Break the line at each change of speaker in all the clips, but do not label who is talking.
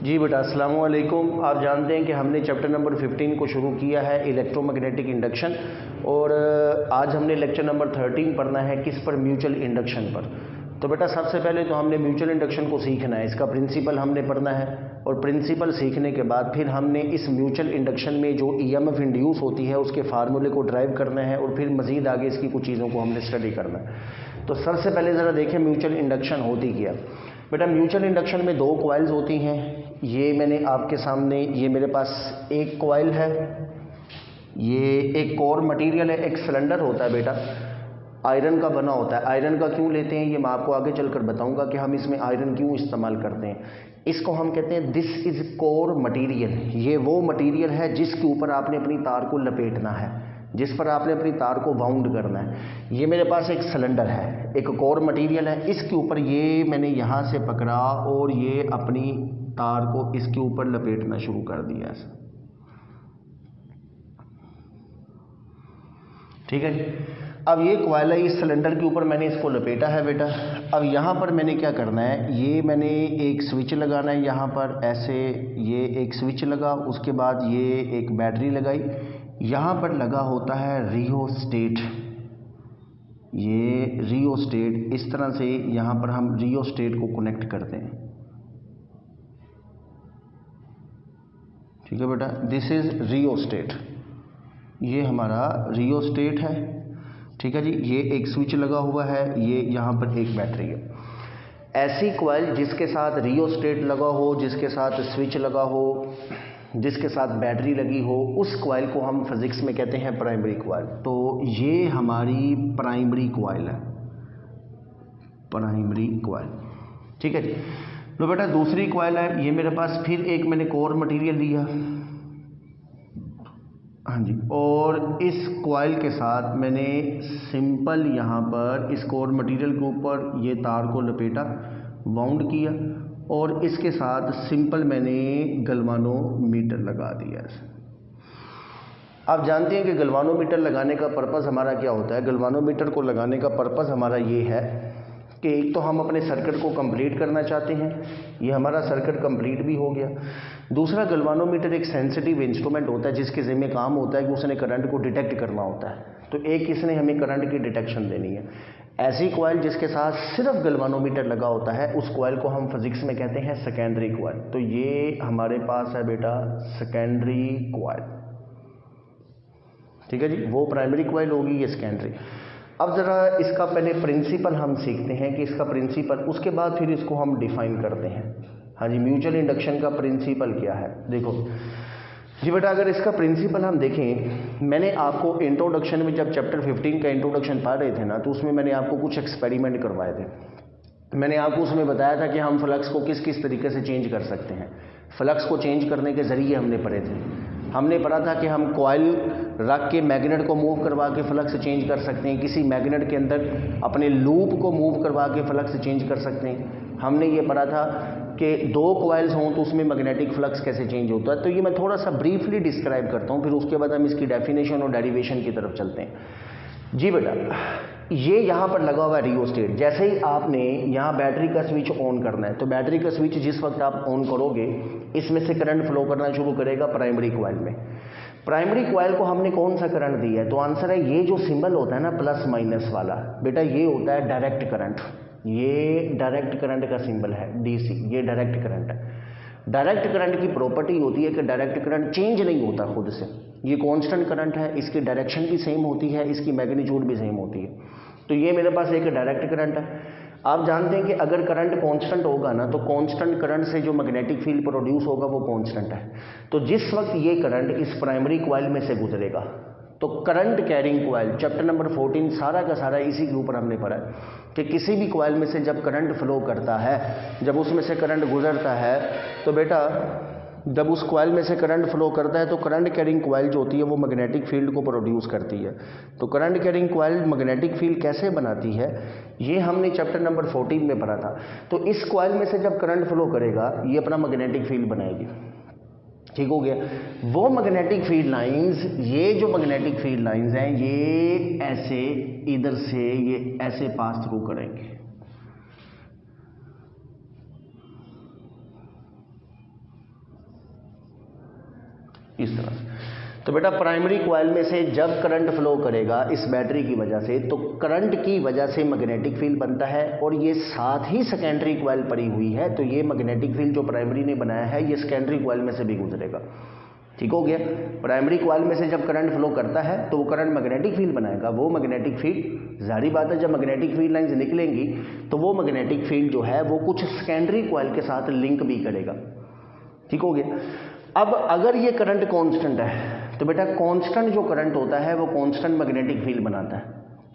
जी बेटा, अस्सलाम वालेकुम। आप जानते हैं कि हमने चैप्टर नंबर 15 को शुरू किया है, इलेक्ट्रोमैग्नेटिक इंडक्शन, और आज हमने लेक्चर नंबर 13 पढ़ना है, किस पर? म्यूचुअल इंडक्शन पर। तो बेटा सबसे पहले तो हमने म्यूचुअल इंडक्शन को सीखना है, इसका प्रिंसिपल हमने पढ़ना है, और प्रिंसिपल सीखने के बाद फिर हमने इस म्यूचुअल इंडक्शन में जो ईएमएफ इंड्यूस होती है उसके फार्मूले को ड्राइव करना है, और फिर मज़ीद आगे इसकी कुछ चीज़ों को हमने स्टडी करना है। तो सबसे पहले ज़रा देखें म्यूचुअल इंडक्शन होती क्या। बेटा म्यूचुअल इंडक्शन में दो कॉइल्स होती हैं। ये मैंने आपके सामने, ये मेरे पास एक कॉइल है, ये एक कोर मटेरियल है, एक सिलेंडर होता है बेटा, आयरन का बना होता है। आयरन का क्यों लेते हैं ये मैं आपको आगे चलकर बताऊंगा कि हम इसमें आयरन क्यों इस्तेमाल करते हैं। इसको हम कहते हैं दिस इज कोर मटेरियल। ये वो मटेरियल है जिसके ऊपर आपने अपनी तार को लपेटना है, जिस पर आपने अपनी तार को बाउंड करना है। ये मेरे पास एक सिलेंडर है, एक कोर मटेरियल है, इसके ऊपर ये मैंने यहाँ से पकड़ा और ये अपनी तार को इसके ऊपर लपेटना शुरू कर दिया ऐसा। ठीक है जी। अब ये कॉइल है, इस सिलेंडर के ऊपर मैंने इसको लपेटा है बेटा। अब यहाँ पर मैंने क्या करना है, ये मैंने एक स्विच लगाना है यहाँ पर ऐसे, ये एक स्विच लगा, उसके बाद ये एक बैटरी लगाई, यहाँ पर लगा होता है रियोस्टेट। ये रियोस्टेट इस तरह से यहाँ पर हम रियोस्टेट को कनेक्ट करते हैं। ठीक है बेटा, दिस इज रियोस्टेट, ये हमारा रियोस्टेट है। ठीक है जी। ये एक स्विच लगा हुआ है, ये यहाँ पर एक बैटरी है। ऐसी कॉइल जिसके साथ रियोस्टेट लगा हो, जिसके साथ स्विच लगा हो, जिसके साथ बैटरी लगी हो, उस कॉइल को हम फिजिक्स में कहते हैं प्राइमरी कॉइल। तो ये हमारी प्राइमरी कॉइल है, प्राइमरी कॉइल। ठीक है जी। तो बेटा दूसरी कॉइल है, ये मेरे पास फिर एक मैंने कोर मटेरियल लिया, हाँ जी, और इस कॉइल के साथ मैंने सिंपल यहाँ पर इस कोर मटेरियल के ऊपर ये तार को लपेटा, बाउंड किया, और इसके साथ सिंपल मैंने गलवानोमीटर लगा दिया। आप जानते हैं कि गलवानोमीटर लगाने का पर्पज़ हमारा क्या होता है। गलवानोमीटर को लगाने का पर्पज़ हमारा ये है कि एक तो हम अपने सर्किट को कंप्लीट करना चाहते हैं, ये हमारा सर्किट कंप्लीट भी हो गया। दूसरा, गलवानोमीटर एक सेंसिटिव इंस्ट्रूमेंट होता है जिसके ज़िम्मे काम होता है कि उसने करंट को डिटेक्ट करना होता है। तो एक इसने हमें करंट की डिटेक्शन देनी है। ऐसी कॉइल जिसके साथ सिर्फ गलवानोमीटर लगा होता है, उस कॉइल को हम फिजिक्स में कहते हैं सेकेंडरी कॉइल। तो ये हमारे पास है बेटा सेकेंडरी कॉइल। ठीक है जी, वो प्राइमरी कॉइल होगी, ये सेकेंडरी। अब ज़रा इसका पहले प्रिंसिपल हम सीखते हैं कि इसका प्रिंसिपल, उसके बाद फिर इसको हम डिफाइन करते हैं। हाँ जी, म्यूचुअल इंडक्शन का प्रिंसिपल क्या है। देखो जी बेटा, अगर इसका प्रिंसिपल हम देखें, मैंने आपको इंट्रोडक्शन में जब चैप्टर 15 का इंट्रोडक्शन पढ़ रहे थे ना, तो उसमें मैंने आपको कुछ एक्सपेरिमेंट करवाए थे। मैंने आपको उसमें बताया था कि हम फ्लक्स को किस किस तरीके से चेंज कर सकते हैं। फ्लक्स को चेंज करने के ज़रिए हमने पढ़े थे। हमने पढ़ा था कि हम कॉइल रख के मैग्नेट को मूव करवा के फ्लक्स चेंज कर सकते हैं, किसी मैग्नेट के अंदर अपने लूप को मूव करवा के फ्लक्स चेंज कर सकते हैं। हमने ये पढ़ा था कि दो कॉइल्स हों तो उसमें मैग्नेटिक फ्लक्स कैसे चेंज होता है। तो ये मैं थोड़ा सा ब्रीफली डिस्क्राइब करता हूँ, फिर उसके बाद हम इसकी डेफिनेशन और डेरिवेशन की तरफ चलते हैं। जी बेटा, ये यहाँ पर लगा हुआ है रियोस्टेट। जैसे ही आपने यहाँ बैटरी का स्विच ऑन करना है, तो बैटरी का स्विच जिस वक्त आप ऑन करोगे, इसमें से करंट फ्लो करना शुरू करेगा प्राइमरी कॉइल में। प्राइमरी कॉइल को हमने कौन सा करंट दिया है, तो आंसर है ये जो सिंबल होता है ना प्लस माइनस वाला, बेटा ये होता है डायरेक्ट करंट। ये डायरेक्ट करंट का सिंबल है डीसी, ये डायरेक्ट करंट है। डायरेक्ट करंट की प्रॉपर्टी होती है कि डायरेक्ट करंट चेंज नहीं होता खुद से, ये कांस्टेंट करंट है, इसकी डायरेक्शन भी सेम होती है, इसकी मैग्नीट्यूड भी सेम होती है। तो ये मेरे पास एक डायरेक्ट करंट है। आप जानते हैं कि अगर करंट कांस्टेंट होगा ना, तो कांस्टेंट करंट से जो मैग्नेटिक फील्ड प्रोड्यूस होगा वो कांस्टेंट है। तो जिस वक्त ये करंट इस प्राइमरी कॉइल में से गुजरेगा, तो current carrying coil, chapter number 14 सारा का सारा इसी के ऊपर हमने पढ़ा है कि किसी भी कॉइल में से जब करंट फ्लो करता है, जब उसमें से करंट गुजरता है, तो बेटा जब उस कॉइल में से करंट फ्लो करता है तो करंट कैरिंग कॉइल जो होती है वो मैग्नेटिक फील्ड को प्रोड्यूस करती है। तो current carrying coil magnetic field कैसे बनाती है, ये हमने चैप्टर नंबर 14 में पढ़ा था। तो इस कॉइल में से जब करंट फ्लो करेगा, ये अपना मैग्नेटिक फील्ड बनाएगी। ठीक हो गया। वो मैग्नेटिक फील्ड लाइंस, ये जो मैग्नेटिक फील्ड लाइंस हैं, ये ऐसे इधर से ये ऐसे पास थ्रू करेंगे। इस तरह से। तो बेटा प्राइमरी कॉइल में से जब करंट फ्लो करेगा इस बैटरी की वजह से, तो करंट की वजह से मैग्नेटिक फील्ड बनता है, और ये साथ ही सेकेंडरी कॉइल पड़ी हुई है, तो ये मैग्नेटिक फील्ड जो प्राइमरी ने बनाया है ये सेकेंडरी कॉइल में से भी गुजरेगा। ठीक हो गया। प्राइमरी कॉइल में से जब करंट फ्लो करता है तो वो करंट मैग्नेटिक फील्ड बनाएगा। वो मैग्नेटिक फील्ड, जाहिर बात है जब मैग्नेटिक फील्ड लाइंस निकलेंगी तो वो मैग्नेटिक फील्ड जो है वो कुछ सेकेंडरी कॉइल के साथ लिंक भी करेगा। ठीक हो गया। अब अगर ये करंट कांस्टेंट है तो बेटा कांस्टेंट जो करंट होता है वो कांस्टेंट मैग्नेटिक फील्ड बनाता है।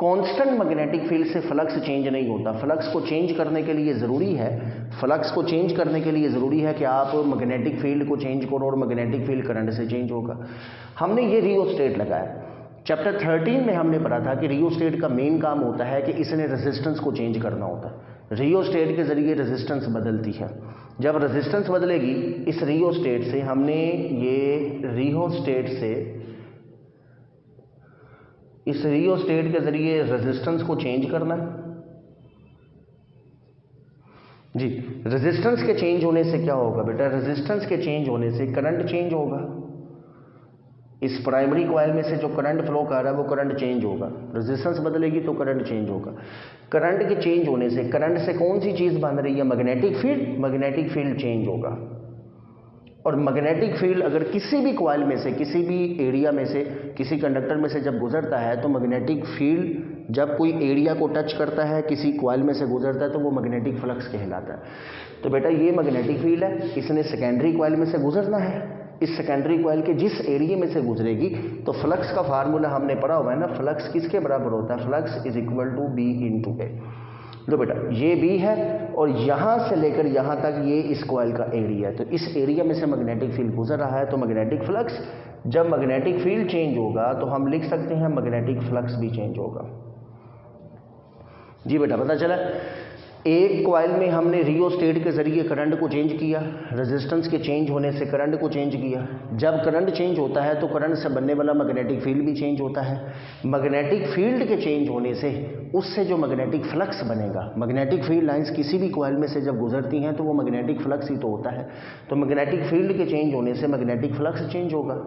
कांस्टेंट मैग्नेटिक फील्ड से फ्लक्स चेंज नहीं होता। फ्लक्स को चेंज करने के लिए ज़रूरी है, फ्लक्स को चेंज करने के लिए ज़रूरी है कि आप मैग्नेटिक फील्ड को चेंज करो, और मैग्नेटिक फील्ड करंट से चेंज होगा। हमने ये रियोस्टेट लगाया। चैप्टर 13 में हमने पढ़ा था कि रियोस्टेट का मेन काम होता है कि इसने रेजिस्टेंस को चेंज करना होता है। रियोस्टेट के ज़रिए रेजिस्टेंस बदलती है। जब रेजिस्टेंस बदलेगी इस रियोस्टेट से, हमने ये रियोस्टेट से, इस रियोस्टेट के ज़रिए रेजिस्टेंस को चेंज करना है जी। रेजिस्टेंस के चेंज होने से क्या होगा बेटा, रेजिस्टेंस के चेंज होने से करंट चेंज होगा। इस प्राइमरी कॉइल में से जो करंट फ्लो कर रहा है वो करंट चेंज होगा। रेजिस्टेंस बदलेगी तो करंट चेंज होगा। करंट के चेंज होने से, करंट से कौन सी चीज़ बन रही है, magnetic field, magnetic field change होगा। और मैग्नेटिक फील्ड अगर किसी भी कॉइल में से, किसी भी एरिया में से, किसी कंडक्टर में से जब गुजरता है तो मैग्नेटिक फील्ड जब कोई एरिया को टच करता है, किसी कॉइल में से गुजरता है, तो वो मैग्नेटिक फ्लक्स कहलाता है। तो बेटा ये मैग्नेटिक फील्ड है, इसने सेकेंडरी कॉइल में से गुजरना है। इस सेकेंडरी कॉइल के जिस एरिया में से गुजरेगी, तो फ्लक्स का फार्मूला हमने पढ़ा हुआ है ना, फ्लक्स किसके बराबर होता है, flux is equal to B into A. लो बेटा ये बी है, और यहां से लेकर यहां तक ये इस कॉइल का एरिया है। तो इस एरिया में से मैग्नेटिक फील्ड गुजर रहा है, तो मैग्नेटिक फ्लक्स, जब मैग्नेटिक फील्ड चेंज होगा तो हम लिख सकते हैं मैग्नेटिक फ्लक्स भी चेंज होगा। जी बेटा पता चला। एक कॉइल में हमने रियोस्टेट के जरिए करंट को चेंज किया, रेजिस्टेंस के चेंज होने से करंट को चेंज किया। जब करंट चेंज होता है तो करंट से बनने वाला मैग्नेटिक फील्ड भी चेंज होता है। मैग्नेटिक फील्ड के चेंज होने से उससे जो मैग्नेटिक फ्लक्स बनेगा, मैग्नेटिक फील्ड लाइंस किसी भी कॉइल में से जब गुजरती हैं तो वो मैग्नेटिक फ्लक्स ही तो होता है। तो मैग्नेटिक फील्ड के चेंज होने से मैग्नेटिक फ्लक्स चेंज होगा।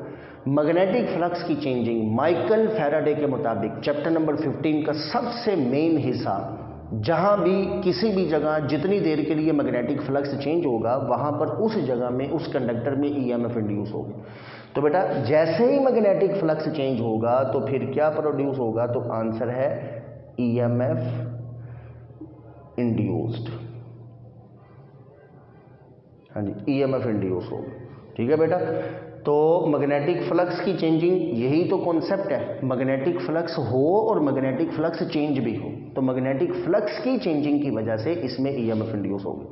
मैग्नेटिक फ्लक्स की चेंजिंग माइकल फैराडे के मुताबिक चैप्टर नंबर 15 का सबसे मेन हिस्सा, जहां भी किसी भी जगह जितनी देर के लिए मैग्नेटिक फ्लक्स चेंज होगा वहां पर उस जगह में उस कंडक्टर में ईएमएफ इंड्यूस होगी। तो बेटा जैसे ही मैग्नेटिक फ्लक्स चेंज होगा तो फिर क्या प्रोड्यूस होगा, तो आंसर है ईएमएफ इंड्यूस्ड। हाँ जी, ईएमएफ इंड्यूस होगा। ठीक है बेटा। तो मैग्नेटिक फ्लक्स की चेंजिंग, यही तो कॉन्सेप्ट है, मैग्नेटिक फ्लक्स हो और मैग्नेटिक फ्लक्स चेंज भी हो। तो मैग्नेटिक फ्लक्स की चेंजिंग की वजह से इसमें ईएमएफ इंड्यूस होगी।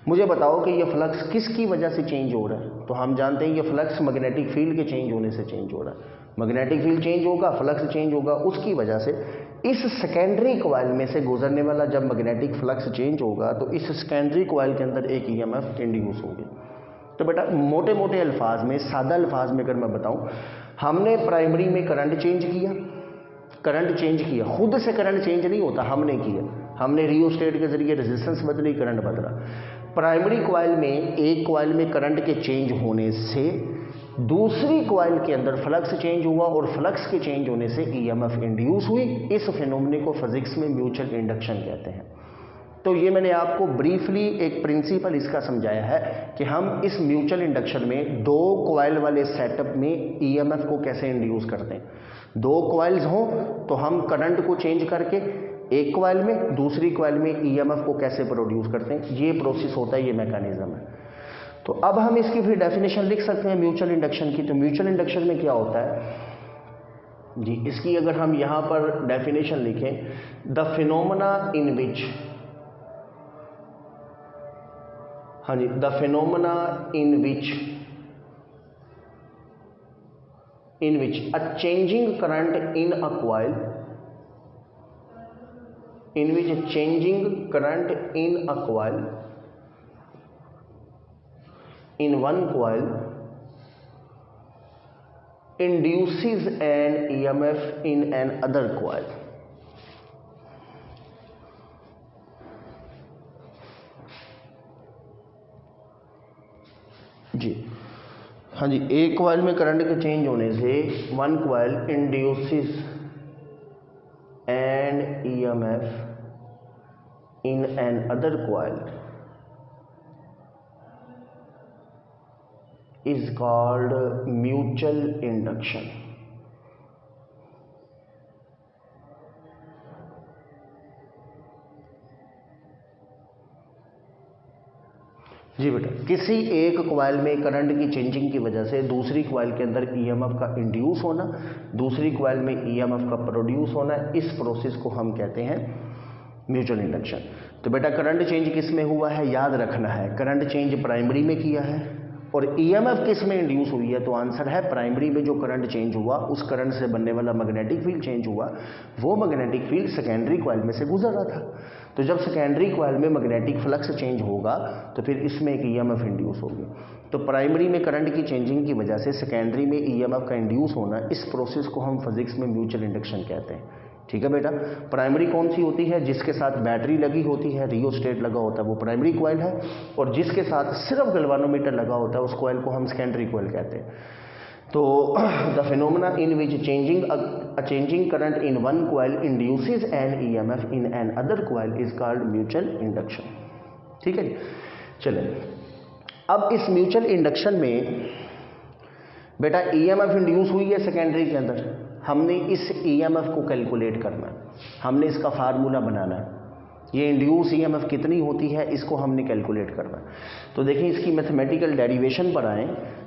मुझे बताओ कि ये फ्लक्स किसकी वजह से चेंज हो रहा है, तो हम जानते हैं ये फ्लक्स मैग्नेटिक फील्ड के चेंज होने से चेंज हो रहा है। मैग्नेटिक फील्ड चेंज होगा, फ्लक्स चेंज होगा, उसकी वजह से इस सेकेंडरी कॉइल में से गुजरने वाला जब मैग्नेटिक फ्लक्स चेंज होगा तो इस सेकेंडरी कॉइल के अंदर एक ईएमएफ इंड्यूस होगी। तो बेटा मोटे मोटे अल्फाज में, सादा अल्फाज में अगर मैं बताऊं, हमने प्राइमरी में करंट चेंज किया, करंट चेंज किया, खुद से करंट चेंज नहीं होता, हमने किया, हमने रियोस्टेट के जरिए रेजिस्टेंस बदली, करंट बदला। प्राइमरी कॉइल में, एक कॉइल में करंट के चेंज होने से दूसरी कॉइल के अंदर फ्लक्स चेंज हुआ, और फ्लक्स के चेंज होने से ईएमएफ इंड्यूस हुई। इस फिनोमेना को फिजिक्स में म्यूचुअल इंडक्शन कहते हैं। तो ये मैंने आपको ब्रीफली एक प्रिंसिपल इसका समझाया है कि हम इस म्यूचुअल इंडक्शन में दो कॉइल वाले सेटअप में ईएमएफ को कैसे इंड्यूस करते हैं। दो कॉइल्स हों तो हम करंट को चेंज करके एक कॉइल में, दूसरी कॉइल में ईएमएफ को कैसे प्रोड्यूस करते हैं, ये प्रोसेस होता है, ये मैकेनिज्म है। तो अब हम इसकी फिर डेफिनेशन लिख सकते हैं म्यूचुअल इंडक्शन की। तो म्यूचुअल इंडक्शन में क्या होता है जी, इसकी अगर हम यहां पर डेफिनेशन लिखें, द फिनोमेना इन विच, हाँ जी, the phenomena in which a changing current in a coil, in which a changing current in a coil, in one coil, induces an EMF in an other coil. जी हाँ जी, एक coil में current के change होने से one coil induces an EMF in an other coil is called mutual induction। जी बेटा, किसी एक कॉइल में करंट की चेंजिंग की वजह से दूसरी कॉइल के अंदर ईएमएफ का इंड्यूस होना, दूसरी कॉइल में ईएमएफ का प्रोड्यूस होना, इस प्रोसेस को हम कहते हैं म्यूचुअल इंडक्शन। तो बेटा करंट चेंज किस में हुआ है, याद रखना है, करंट चेंज प्राइमरी में किया है और ईएमएफ किस में इंड्यूस हुई है, तो आंसर है प्राइमरी में जो करंट चेंज हुआ उस करंट से बनने वाला मैग्नेटिक फील्ड चेंज हुआ, वो मैग्नेटिक फील्ड सेकेंडरी कॉइल में से गुजर रहा था। तो जब सेकेंडरी कॉइल में मैग्नेटिक फ्लक्स चेंज होगा तो फिर इसमें एक ईएमएफ इंड्यूस होगी। तो प्राइमरी में करंट की चेंजिंग की वजह से सेकेंडरी में ईएमएफ का इंड्यूस होना, इस प्रोसेस को हम फिजिक्स में म्यूचुअल इंडक्शन कहते हैं। ठीक है बेटा, प्राइमरी कौन सी होती है, जिसके साथ बैटरी लगी होती है, रियोस्टेट लगा होता है, वो प्राइमरी कॉइल है, और जिसके साथ सिर्फ गैल्वानोमीटर लगा होता है उस कॉइल को हम सेकेंडरी कॉइल कहते हैं। तो the phenomena in which changing current in one coil induces an EMF in an other coil is called mutual induction. ठीक है, चलिए अब इस म्यूचुअल इंडक्शन में बेटा ईएमएफ इंड्यूस हुई है सेकेंडरी के अंदर, हमने इस ईएमएफ को कैलकुलेट करना है, हमने इसका फार्मूला बनाना है, ये इंड्यूस ईएमएफ कितनी होती है इसको हमने कैलकुलेट करना है। तो देखिए इसकी मैथमेटिकल डेरिवेशन पर आए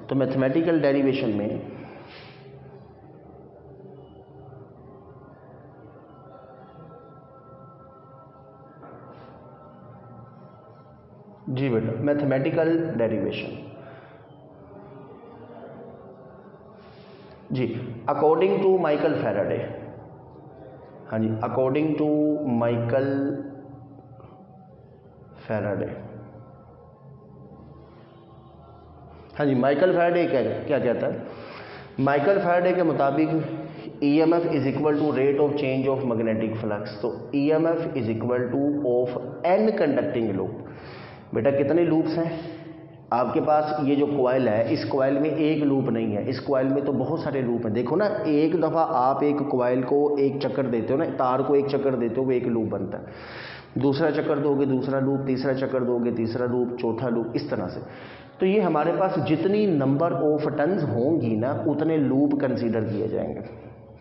तो मैथमेटिकल डेरिवेशन में जी बेटा मैथमेटिकल डेरिवेशन जी, अकॉर्डिंग टू माइकल फैराडे, हाँ जी अकॉर्डिंग टू माइकल फैराडे, हाँ जी माइकल फैराडे क्या कहता है, माइकल फैराडे के मुताबिक EMF is equal to rate of change of magnetic flux. तो EMF is equal to of an conducting loop. बेटा कितने लूप्स हैं आपके पास, ये जो कॉइल है इस कॉइल में एक लूप नहीं है, इस कॉइल में तो बहुत सारे लूप हैं। देखो ना, एक दफ़ा आप एक कॉइल को एक चक्कर देते हो ना, तार को एक चक्कर देते हो वो एक लूप बनता है, दूसरा चक्कर दोगे दूसरा लूप, तीसरा चक्कर दोगे तीसरा लूप, चौथा लूप, इस तरह से। तो ये हमारे पास जितनी नंबर ऑफ टर्न्स होंगी ना उतने लूप कंसीडर किए जाएंगे।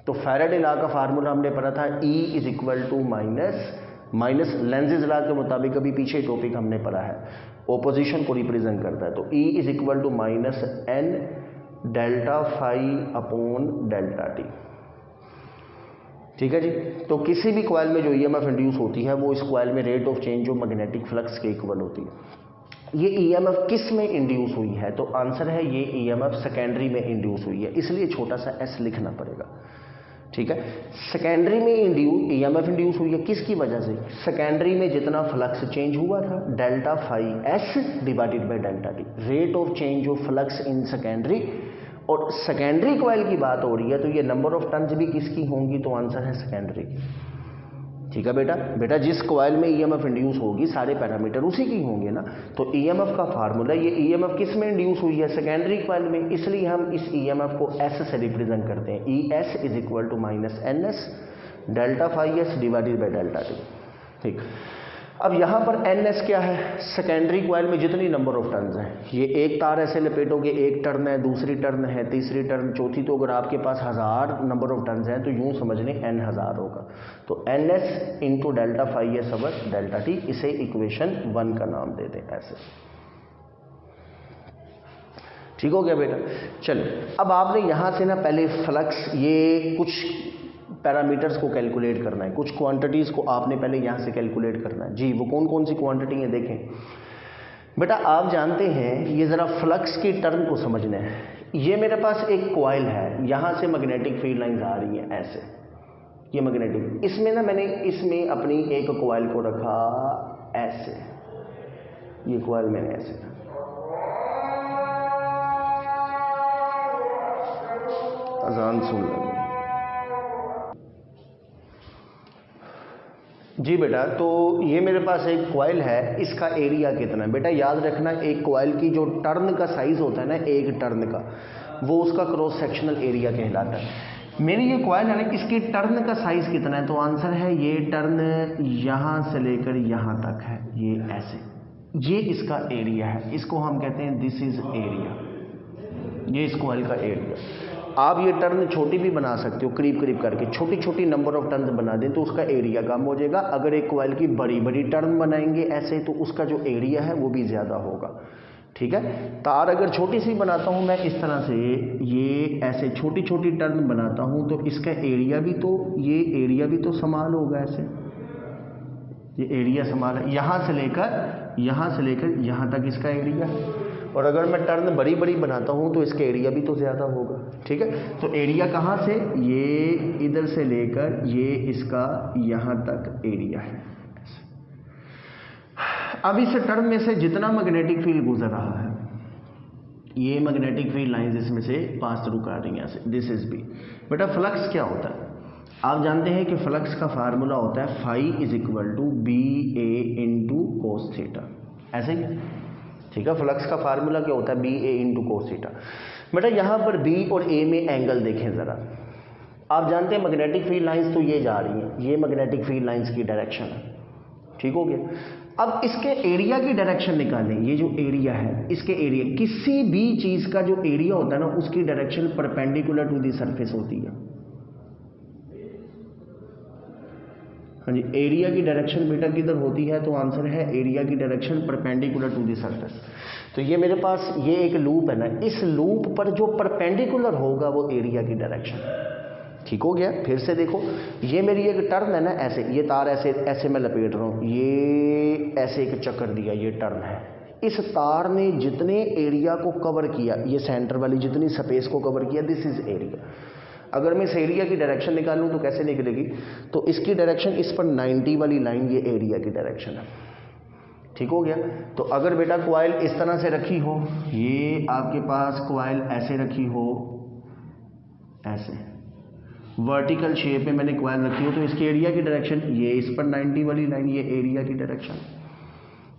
तो फैराडे लॉ का फार्मूला हमने पढ़ा था, E is equal to minus Lenz's law के मुताबिक अभी पीछे टॉपिक हमने पढ़ा है, ऑपोजिशन को रिप्रेजेंट करता है। तो E is equal to minus N delta phi upon delta T. ठीक है जी, तो किसी भी कॉइल में जो ईएमएफ इंड्यूस होती है वो इस कॉइल में rate of change of magnetic flux के इक्वल होती है। ये ईएमएफ किस में इंड्यूस हुई है, तो आंसर है ये ईएमएफ सेकेंडरी में इंड्यूस हुई है, इसलिए छोटा सा एस लिखना पड़ेगा। ठीक है, सेकेंडरी में ईएमएफ इंड्यूस हुई है किसकी वजह से, सेकेंडरी में जितना फ्लक्स चेंज हुआ था delta phi S divided by delta T, rate of change of flux in secondary. और सेकेंडरी कॉइल की बात हो रही है तो ये नंबर ऑफ टर्न्स भी किसकी होंगी, तो आंसर है सेकेंडरी की। ठीक है बेटा जिस कॉइल में ईएमएफ इंड्यूस होगी सारे पैरामीटर उसी की होंगे ना। तो ईएमएफ का फार्मूला, ये ईएमएफ किस में इंड्यूस हुई है, सेकेंडरी कॉइल में, इसलिए हम इस ईएमएफ को एस से रिप्रेजेंट करते हैं। E S is equal to minus N S delta phi S divided by delta T. ठीक, अब यहाँ पर एन एस क्या है, सेकेंडरी कॉइल में जितनी नंबर ऑफ टर्न्स हैं, ये एक तार ऐसे लपेटोगे, एक टर्न है, दूसरी टर्न है, तीसरी टर्न, चौथी, तो अगर आपके पास 1000 नंबर ऑफ टर्न्स हैं तो यूं समझ लें n 1000 होगा। तो N S into delta phi S over delta T, इसे इक्वेशन 1 का नाम दे दें ऐसे। ठीक हो गया बेटा। चलिए अब आपने यहाँ से ना पहले फ्लक्स, ये कुछ पैरामीटर्स को कैलकुलेट करना है, कुछ क्वांटिटीज़ को आपने पहले यहाँ से कैलकुलेट करना है। जी वो कौन कौन सी क्वांटिटी है देखें बेटा, आप जानते हैं, ये ज़रा फ्लक्स की टर्म को समझना है। ये मेरे पास एक कॉइल है, यहाँ से मैग्नेटिक फील्ड लाइंस आ रही हैं ऐसे, ये मैग्नेटिक, इसमें ना मैंने इसमें अपनी एक कॉइल को रखा ऐसे, ये कॉइल मैंने ऐसे, अजान सुन लो। जी बेटा, तो ये मेरे पास एक कॉइल है, इसका एरिया कितना है? बेटा याद रखना, एक कॉइल की जो टर्न का साइज होता है ना, एक टर्न का, वो उसका क्रॉस सेक्शनल एरिया कहलाता है। मेरी ये कॉइल है ना, इसकी टर्न का साइज कितना है? तो आंसर है ये टर्न यहाँ से लेकर यहाँ तक है, ये ऐसे, ये इसका एरिया है, इसको हम कहते हैं दिस इज एरिया, ये इस कॉइल का एरिया। आप ये टर्न छोटी भी बना सकते हो, करीब करीब करके छोटी छोटी नंबर ऑफ टर्न बना दें तो उसका एरिया कम हो जाएगा। अगर एक कॉइल की बड़ी बड़ी टर्न बनाएंगे ऐसे तो उसका जो एरिया है वो भी ज़्यादा होगा। ठीक है, तार अगर छोटी सी बनाता हूँ मैं इस तरह से, ये ऐसे छोटी छोटी टर्न बनाता हूँ तो इसका एरिया भी तो, ये एरिया भी तो समान होगा ऐसे, ये एरिया समान है, यहाँ से लेकर यहाँ तक इसका एरिया। और अगर मैं टर्न बड़ी बड़ी बनाता हूँ तो इसका एरिया भी तो ज़्यादा होगा। ठीक है, तो एरिया कहाँ से, ये इधर से लेकर ये इसका यहाँ तक एरिया है। अब इस टर्न में से जितना मैग्नेटिक फील्ड गुजर रहा है, ये मैग्नेटिक फील्ड लाइंस इसमें से पास थ्रू कर रही हैं ऐसे, दिस इज बी। बेटा फ्लक्स क्या होता है? आप जानते हैं कि फ्लक्स का फार्मूला होता है phi is equal to B A into cos theta, ऐसे ही। ठीक है, फ्लक्स का फार्मूला क्या होता है? B A into cos theta. बेटा यहाँ पर बी और ए में एंगल देखें ज़रा। आप जानते हैं मैग्नेटिक फील्ड लाइंस तो ये जा रही हैं, ये मैग्नेटिक फील्ड लाइंस की डायरेक्शन है। ठीक हो गया। अब इसके एरिया की डायरेक्शन निकालें, ये जो एरिया है इसके एरिया, किसी भी चीज़ का जो एरिया होता है ना उसकी direction perpendicular to the surface होती है। हाँ जी, एरिया की डायरेक्शन बेटा किधर होती है? तो आंसर है एरिया की direction perpendicular to the surface. तो ये मेरे पास ये एक लूप है ना, इस लूप पर जो परपेंडिकुलर होगा वो एरिया की डायरेक्शन। ठीक हो गया। फिर से देखो, ये मेरी एक टर्न है ना ऐसे, ये तार ऐसे ऐसे मैं लपेट रहा हूँ, ये ऐसे एक चक्कर दिया, ये टर्न है। इस तार ने जितने एरिया को कवर किया, ये सेंटर वाली जितनी स्पेस को कवर किया, दिस इज एरिया। अगर मैं इस एरिया की डायरेक्शन निकालूं तो कैसे निकलेगी? तो इसकी डायरेक्शन इस पर 90 वाली लाइन, ये एरिया की डायरेक्शन है। ठीक हो गया। तो अगर बेटा कॉइल इस तरह से रखी हो, ये आपके पास कॉइल ऐसे रखी हो, ऐसे वर्टिकल शेप में मैंने कॉइल रखी हो, तो इसके एरिया की डायरेक्शन ये इस पर 90 वाली लाइन, ये एरिया की डायरेक्शन।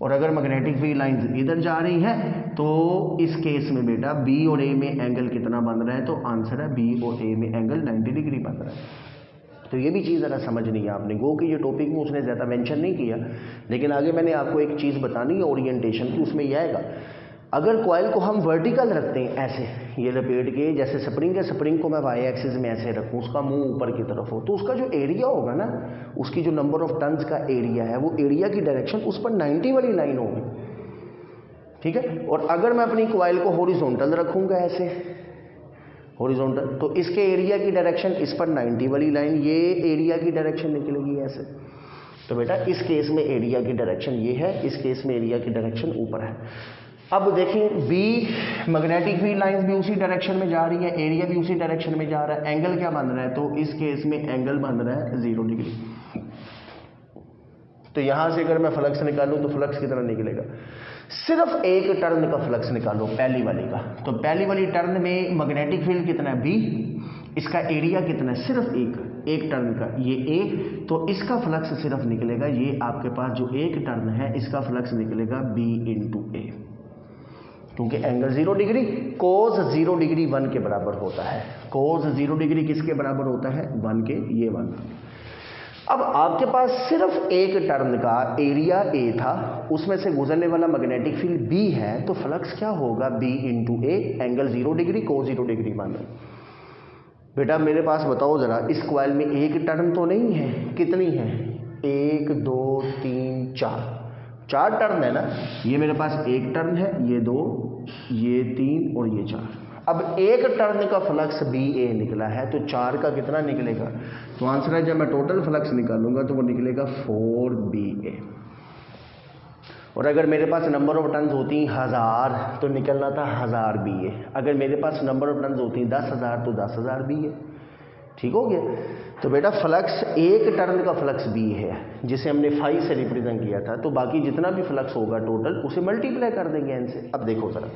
और अगर मैग्नेटिक फील्ड लाइंस इधर जा रही है तो इस केस में बेटा बी और ए में एंगल कितना बन रहा है? तो आंसर है बी और ए में एंगल 90 डिग्री बन रहा है। तो ये भी चीज़ ज़रा समझनी है आपने। गो कि ये टॉपिक में उसने ज़्यादा मेंशन नहीं किया, लेकिन आगे मैंने आपको एक चीज़ बतानी है ओरिएंटेशन की, उसमें यह आएगा। अगर कॉइल को हम वर्टिकल रखते हैं ऐसे, ये लपेट के, जैसे स्प्रिंग है, स्प्रिंग को मैं वाई एक्सिस में ऐसे रखूँ, उसका मुंह ऊपर की तरफ हो, तो उसका जो एरिया होगा ना, उसकी जो नंबर ऑफ टन्स का एरिया है, वो एरिया की डायरेक्शन उस पर 90 वाली लाइन होगी। ठीक है। और अगर मैं अपनी कॉइल को हॉरिजॉन्टल रखूँगा ऐसे, हॉरिजॉन्टल, तो इसके एरिया की डायरेक्शन इस पर 90 वाली लाइन, ये एरिया की डायरेक्शन निकलेगी ऐसे। तो बेटा इस केस में एरिया की डायरेक्शन ये है, इस केस में एरिया की डायरेक्शन ऊपर है। अब देखें, बी मैग्नेटिक फील्ड लाइंस भी उसी डायरेक्शन में जा रही है, एरिया भी उसी डायरेक्शन में जा रहा है, एंगल क्या बन रहा है? तो इस केस में एंगल बन रहा है 0 डिग्री। तो यहां से अगर मैं फ्लक्स निकालूं तो फ्लक्स कितना निकलेगा? सिर्फ एक टर्न का फ्लक्स निकालो, पहली वाली का। तो पहली वाली टर्न में मैग्नेटिक फील्ड कितना है? बी। इसका एरिया कितना है? सिर्फ एक टर्न का, ये ए। तो इसका फ्लक्स सिर्फ निकलेगा, ये आपके पास जो एक टर्न है इसका फ्लक्स निकलेगा बी इंटू ए, क्योंकि एंगल 0 डिग्री, कोस 0 डिग्री 1 के बराबर होता है। कोस 0 डिग्री किसके बराबर होता है? 1 के, ये 1। अब आपके पास सिर्फ एक टर्न का एरिया ए था, उसमें से गुजरने वाला मैग्नेटिक फील्ड बी है, तो फ्लक्स क्या होगा? बी इंटू ए, एंगल 0 डिग्री, कोस 0 डिग्री 1। बेटा मेरे पास बताओ जरा, इस कॉइल में एक टर्न तो नहीं है? कितनी है? 1 2 3 4 टर्न है ना। ये मेरे पास एक टर्न है, ये 2, ये 3 और ये 4। अब एक टर्न का फ्लक्स बी ए निकला है, तो 4 का कितना निकलेगा? तो आंसर है, जब मैं टोटल फ्लक्स निकालूंगा तो वो निकलेगा 4 बी ए। और अगर मेरे पास नंबर ऑफ टर्न्स होती 1000 तो निकलना था 1000 बी ए। अगर मेरे पास नंबर ऑफ टर्न्स होती 10,000 तो 10,000 बी ए। ठीक हो गया। तो बेटा फ्लक्स, एक टर्न का फ्लक्स बी है, जिसे हमने फाई से रिप्रेजेंट किया था, तो बाकी जितना भी फ्लक्स होगा टोटल उसे मल्टीप्लाई कर देंगे इनसे। अब देखो जरा,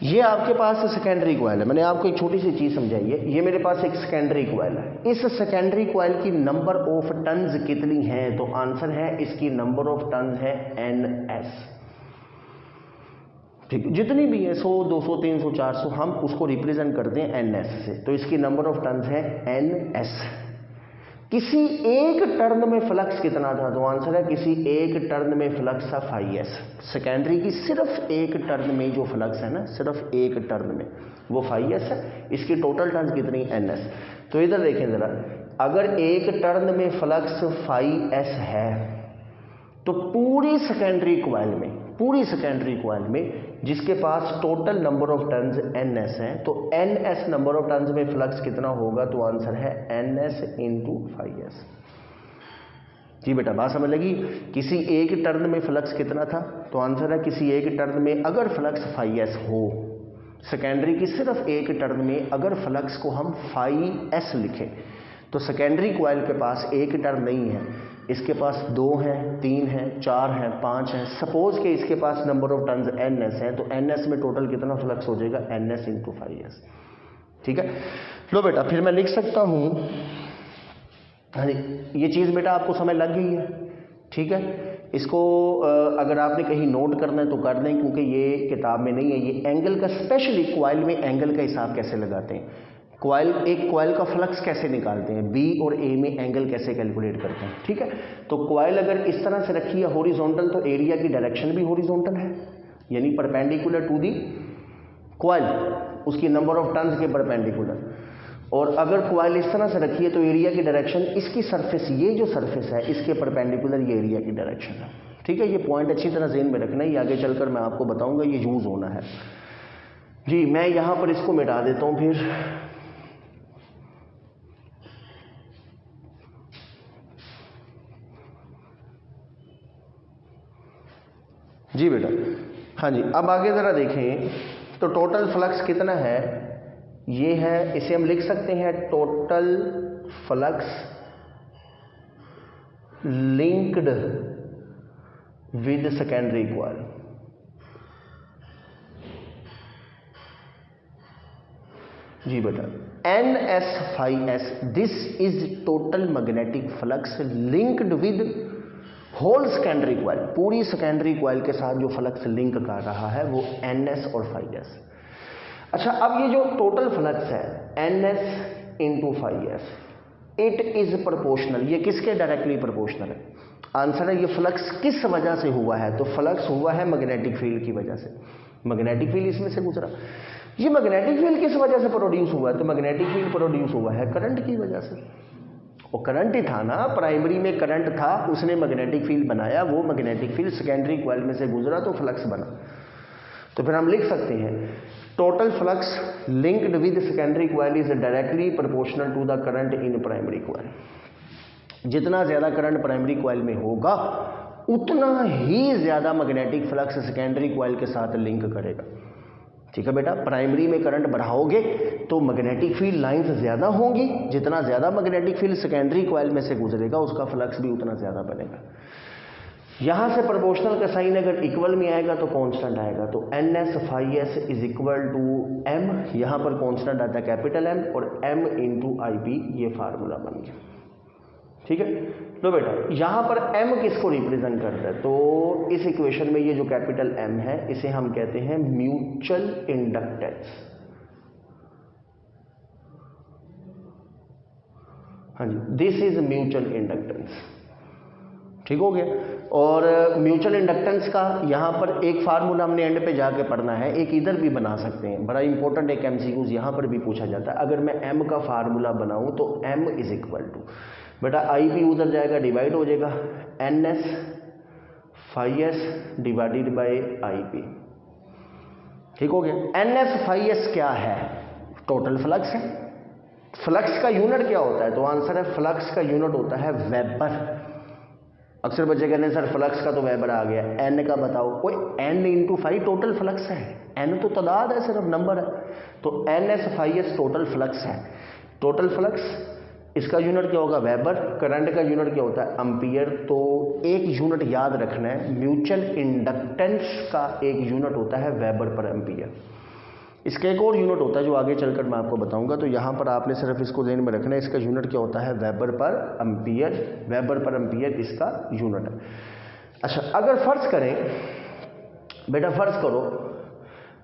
ये आपके पास सेकेंडरी कॉइल है। मैंने आपको एक छोटी सी चीज़ समझाई है। ये मेरे पास एक सेकेंडरी कॉइल है। इस सेकेंडरी कॉइल की नंबर ऑफ टर्न्स कितनी है? तो आंसर है इसकी नंबर ऑफ टर्न्स है NS। ठीक, जितनी भी है 100, 200, 300, 400, हम उसको रिप्रेजेंट करते हैं NS से। तो इसकी नंबर ऑफ टर्न्स है NS। किसी एक टर्न में फ्लक्स कितना था? तो आंसर है किसी एक टर्न में फ्लक्स था φs। सेकेंडरी की सिर्फ एक टर्न में जो फ्लक्स है ना, सिर्फ एक टर्न में, वो φs है। इसकी टोटल टर्न कितनी? NS। तो इधर देखें जरा, अगर एक टर्न में फ्लक्स φs है तो पूरी सेकेंडरी कॉइल में जिसके पास total number of turns NS है, तो NS नंबर ऑफ टर्न्स में फ्लक्स कितना होगा? तो आंसर है NS इंटू φs। जी बेटा, बात समझ लगी? किसी एक टर्न में फ्लक्स कितना था? तो आंसर है किसी एक टर्न में अगर फ्लक्स φs हो, सेकेंडरी की सिर्फ एक टर्न में अगर फ्लक्स को हम φs लिखें, तो सेकेंडरी कॉइल के पास एक टर्न नहीं है, इसके पास 2 हैं, 3 हैं, 4 हैं, 5 हैं। सपोज कि इसके पास नंबर ऑफ टर्न्स NS है, तो NS में टोटल कितना फ्लक्स हो जाएगा? NS into φs। ठीक है, लो बेटा, फिर मैं लिख सकता हूं, ये चीज़ बेटा आपको समझ लग गई है? ठीक है, इसको अगर आपने कहीं नोट करना है तो कर दें, क्योंकि ये किताब में नहीं है। ये एंगल का, स्पेशली कॉइल में एंगल का हिसाब कैसे लगाते हैं, एक कॉइल का फ्लक्स कैसे निकालते हैं, B और A में एंगल कैसे कैलकुलेट करते हैं। ठीक है, तो कॉइल अगर इस तरह से रखी है हॉरिजॉन्टल, तो एरिया की डायरेक्शन भी हॉरिजॉन्टल है, यानी परपेंडिकुलर टू दी कॉइल, उसकी नंबर ऑफ टर्न्स के परपेंडिकुलर। और अगर कॉइल इस तरह से रखी है तो एरिया की डायरेक्शन इसकी सरफेस, ये जो सरफेस है इसके परपेंडिकुलर ये एरिया की डायरेक्शन है। ठीक है, ये पॉइंट अच्छी तरह ज़हन में रखना है, ये आगे चलकर मैं आपको बताऊंगा, ये यूज होना है। जी, मैं यहां पर इसको मिटा देता हूं फिर। जी बेटा, हाँ जी, अब आगे ज़रा देखें तो टोटल फ्लक्स कितना है? ये है, इसे हम लिख सकते हैं total flux linked with secondary coil. जी बेटा, NS φs, this is total magnetic flux linked with whole secondary coil. पूरी सेकेंडरी कॉइल के साथ जो फ्लक्स लिंक कर रहा है वो NS और φs। अच्छा, अब ये जो टोटल फ्लक्स है NS into φs, it is proportional. ये किसके डायरेक्टली प्रोपोर्शनल है? आंसर है ये फ्लक्स किस वजह से हुआ है? तो फ्लक्स हुआ है मैग्नेटिक फील्ड की वजह से। मैग्नेटिक फील्ड इसमें से गुजरा। ये मैग्नेटिक फील्ड किस वजह से प्रोड्यूस हुआ है? तो मैग्नेटिक फील्ड प्रोड्यूस हुआ है करंट की वजह से। वो करंट ही था ना, प्राइमरी में करंट था, उसने मैग्नेटिक फील्ड बनाया, वो मैग्नेटिक फील्ड सेकेंडरी कॉइल में से गुजरा तो फ्लक्स बना। तो फिर हम लिख सकते हैं total flux linked with secondary coil is directly proportional to the current in primary coil. जितना ज्यादा करंट प्राइमरी कॉइल में होगा उतना ही ज्यादा मैग्नेटिक फ्लक्स सेकेंडरी कॉइल के साथ लिंक करेगा। ठीक है बेटा, प्राइमरी में करंट बढ़ाओगे तो मैग्नेटिक फील्ड लाइंस ज्यादा होंगी, जितना ज्यादा मैग्नेटिक फील्ड सेकेंडरी कॉइल में से गुजरेगा उसका फ्लक्स भी उतना ज्यादा बनेगा। यहां से प्रोपोर्शनल का साइन अगर इक्वल में आएगा तो कांस्टेंट आएगा, तो NS φs is equal to M, यहां पर कांस्टेंट आता है कैपिटल M, और M इंटू IP, ये फार्मूला बन गया। ठीक है, लो बेटा, यहां पर M किसको रिप्रेजेंट करता है? तो इस इक्वेशन में ये जो कैपिटल M है इसे हम कहते हैं म्यूचुअल इंडक्टेंस। हाँ जी, दिस इज म्यूचुअल इंडक्टेंस। ठीक हो गया। और म्यूचुअल इंडक्टेंस का यहां पर एक फार्मूला हमने एंड पे जाके पढ़ना है, एक इधर भी बना सकते हैं, बड़ा इंपॉर्टेंट एक MCQs यहां पर भी पूछा जाता है। अगर मैं M का फार्मूला बनाऊं तो M इज इक्वल टू, बेटा IP उधर जाएगा, डिवाइड हो जाएगा, NS φs divided by IP। ठीक हो गया। NS φs क्या है? टोटल फ्लक्स है। फ्लक्स का यूनिट क्या होता है? तो आंसर है फ्लक्स का यूनिट होता है वेबर। अक्सर बच्चे कहते हैं सर फ्लक्स का तो वेबर आ गया, N का बताओ। कोई N into phi total flux है, N तो तादाद है, सिर्फ नंबर है, तो NS φs टोटल फ्लक्स है। टोटल फ्लक्स इसका यूनिट क्या होगा? वेबर। करंट का यूनिट क्या होता है? एम्पियर। तो एक यूनिट याद रखना है, म्यूचुअल इंडक्टेंस का एक यूनिट होता है वेबर पर एम्पियर। इसका एक और यूनिट होता है जो आगे चलकर मैं आपको बताऊंगा। तो यहाँ पर आपने सिर्फ इसको ध्यान में रखना है, इसका यूनिट क्या होता है, वेबर पर एम्पियर। वेबर पर एम्पियर इसका यूनिट है। अच्छा, अगर फर्ज करें बेटा, फर्ज करो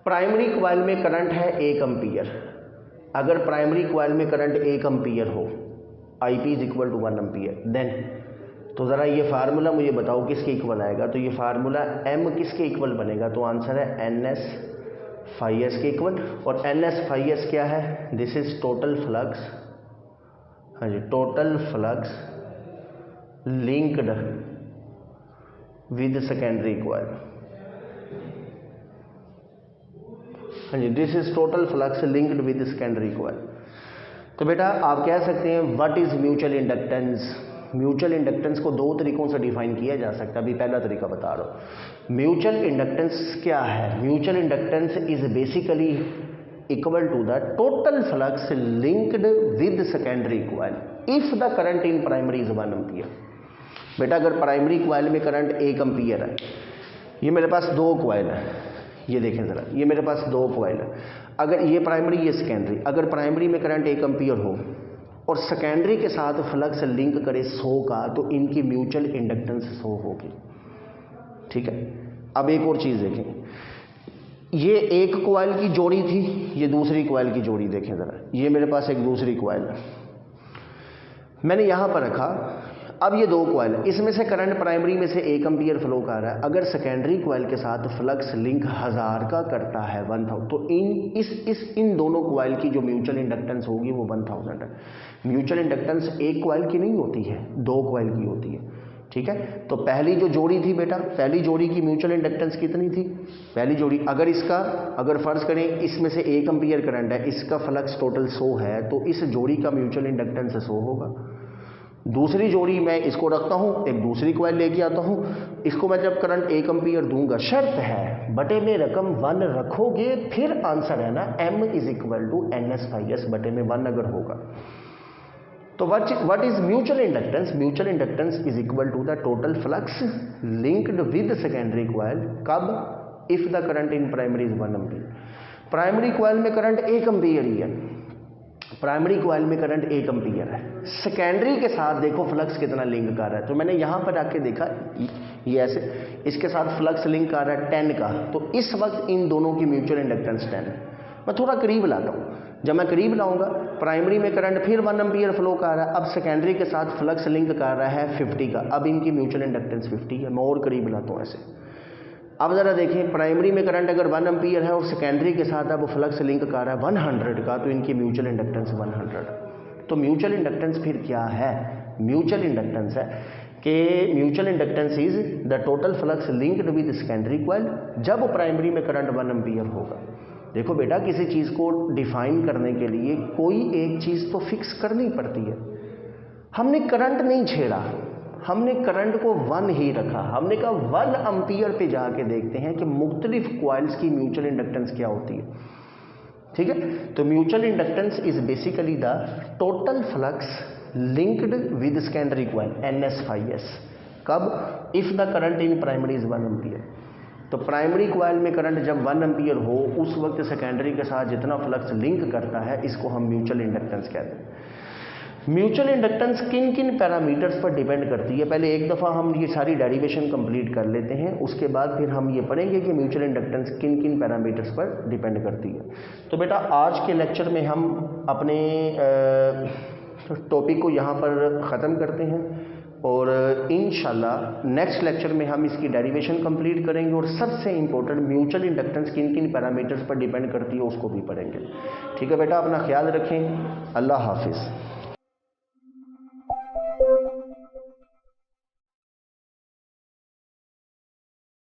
प्राइमरी कॉइल में करंट है 1 एम्पियर। अगर प्राइमरी कॉइल में करंट 1 एम्पियर हो, IP = 1 एम्पियर, देन तो ज़रा ये फार्मूला मुझे बताओ किसके इक्वल आएगा। तो ये फार्मूला M किसके इक्वल बनेगा, तो आंसर है NS/S के इक्वल। और NS/S क्या है, दिस इज टोटल फ्लक्स, हाँ जी, total flux linked with secondary coil. हाँ जी, this is total flux linked with secondary coil. तो बेटा आप कह सकते हैं what is mutual inductance. Mutual inductance को 2 तरीकों से डिफाइन किया जा सकता है। अभी पहला तरीका बता रहा हूँ। म्यूचुअल इंडक्टेंस क्या है, mutual inductance is basically equal to the total flux linked with secondary coil if the current in primary is 1 ampere. बेटा अगर प्राइमरी कॉइल में करंट 1 एम्पियर है, ये मेरे पास 2 कॉइल है, ये देखें ज़रा, ये मेरे पास 2 कॉइल है। अगर ये प्राइमरी ये सेकेंडरी, अगर प्राइमरी में करंट 1 एम्पियर हो और सेकेंडरी के साथ फ्लक्स लिंक करे 100 का, तो इनकी म्यूचुअल इंडक्टेंस 100 होगी। ठीक है, अब एक और चीज़ देखें, ये एक कॉइल की जोड़ी थी, ये दूसरी कॉइल की जोड़ी देखें ज़रा, ये मेरे पास एक दूसरी कॉइल है, मैंने यहाँ पर रखा। अब ये 2 कॉइल है, इसमें से करंट प्राइमरी में से 1 एम्पियर फ्लो कर रहा है। अगर सेकेंडरी कॉइल के साथ फ्लक्स लिंक 1000 का करता है 1000, तो इन दोनों कॉइल की जो म्यूचुअल इंडक्टेंस होगी वो 1000 है। म्यूचुअल इंडक्टेंस एक कॉइल की नहीं होती है, 2 कॉइल की होती है। ठीक है, तो पहली जो जोड़ी थी बेटा, पहली जोड़ी की म्यूचुअल इंडक्टेंस कितनी थी, पहली जोड़ी, अगर फर्ज करें इसमें से 1 एम्पियर करंट है, इसका फ्लक्स टोटल 100 है, तो इस जोड़ी का म्यूचुअल इंडक्टेंस 100 होगा। दूसरी जोड़ी मैं इसको रखता हूं, एक दूसरी कॉइल लेके आता हूं, इसको मैं जब करंट 1 एम्पियर दूंगा, शर्त है बटे में रकम 1 रखोगे, फिर आंसर है ना M = NS/S बटे में 1 अगर होगा। तो what is mutual inductance, mutual inductance is equal to the total flux linked with secondary coil, कब, if the current in primary is 1 ampere. Primary coil में करंट 1 एम्पियर ही है, प्राइमरी कॉइल में करंट 1 एम्पियर है, secondary के साथ देखो flux कितना लिंक कर रहा है। तो मैंने यहाँ पर आके देखा, ये ऐसे इसके साथ फ्लक्स लिंक कर रहा है 10 का, तो इस वक्त इन दोनों की म्यूचुअल इंडक्टेंस 10 है। मैं थोड़ा करीब लाता हूँ, जब मैं करीब लाऊंगा, प्राइमरी में करंट फिर 1 एम्पियर फ्लो कर रहा है, अब सेकेंडरी के साथ फ्लक्स लिंक कर रहा है 50 का, अब इनकी म्यूचुअल इंडक्टेंस 50 है। मैं और करीब लाता हूँ ऐसे। अब ज़रा देखें, प्राइमरी में करंट अगर 1 एम्पियर है और सेकेंडरी के साथ अब फ्लक्स लिंक कर रहा है 100 का, तो इनकी म्यूचुअल इंडक्टेंस 100। तो म्यूचुअल इंडक्टेंस फिर क्या है, म्यूचुअल इंडक्टेंस है कि mutual inductance is the total flux linked with secondary coil जब प्राइमरी में करंट 1 एम्पियर होगा। देखो बेटा, किसी चीज़ को डिफाइन करने के लिए कोई एक चीज़ तो फिक्स करनी पड़ती है। हमने करंट नहीं छेड़ा, हमने करंट को 1 ही रखा, हमने कहा 1 एम्पियर पे जाके देखते हैं कि मुख्तलिफ कॉइल्स की म्यूचुअल इंडक्टेंस क्या होती है। ठीक है, तो mutual inductance is basically the total flux linked with secondary coil NS/S, कब, if the current in primary is 1 ampere. तो प्राइमरी कॉइल में करंट जब 1 एम्पियर हो, उस वक्त सेकेंडरी के साथ जितना फ्लक्स लिंक करता है, इसको हम म्यूचुअल इंडक्टेंस कहते हैं। म्यूचुअल इंडक्टेंस किन किन पैरामीटर्स पर डिपेंड करती है, पहले एक दफ़ा हम ये सारी डेरिवेशन कंप्लीट कर लेते हैं, उसके बाद फिर हम ये पढ़ेंगे कि म्यूचुअल इंडक्टेंस किन किन पैरामीटर्स पर डिपेंड करती है। तो बेटा आज के लेक्चर में हम अपने टॉपिक को यहाँ पर ख़त्म करते हैं और इंशाल्लाह नेक्स्ट लेक्चर में हम इसकी डेरिवेशन कंप्लीट करेंगे और सबसे इंपॉर्टेंट म्यूचुअल इंडक्टेंस किन किन पैरामीटर्स पर डिपेंड करती है उसको भी पढ़ेंगे। ठीक है बेटा, अपना ख्याल रखें, अल्लाह हाफिज़।